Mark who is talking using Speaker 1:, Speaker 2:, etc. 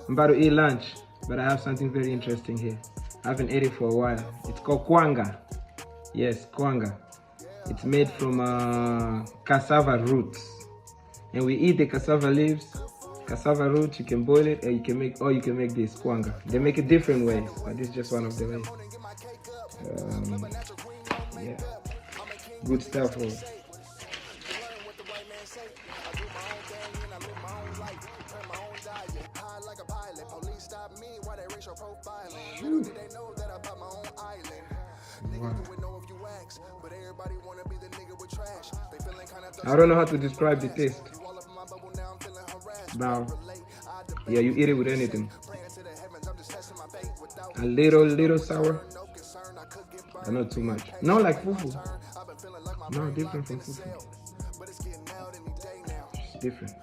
Speaker 1: I'm about to eat lunch, but I have something very interesting here. I haven't ate it for a while. It's called Kwanga. Yes, Kwanga. It's made from cassava roots. And we eat the cassava leaves, cassava roots. You can boil it, or you can make this Kwanga. They make it different ways, but this is just one of the ways. Yeah, good stuff. I don't know how to describe the taste. Now, yeah, you eat it with anything. A little sour, but not too much. Not like fufu. No, different from fufu. It's different.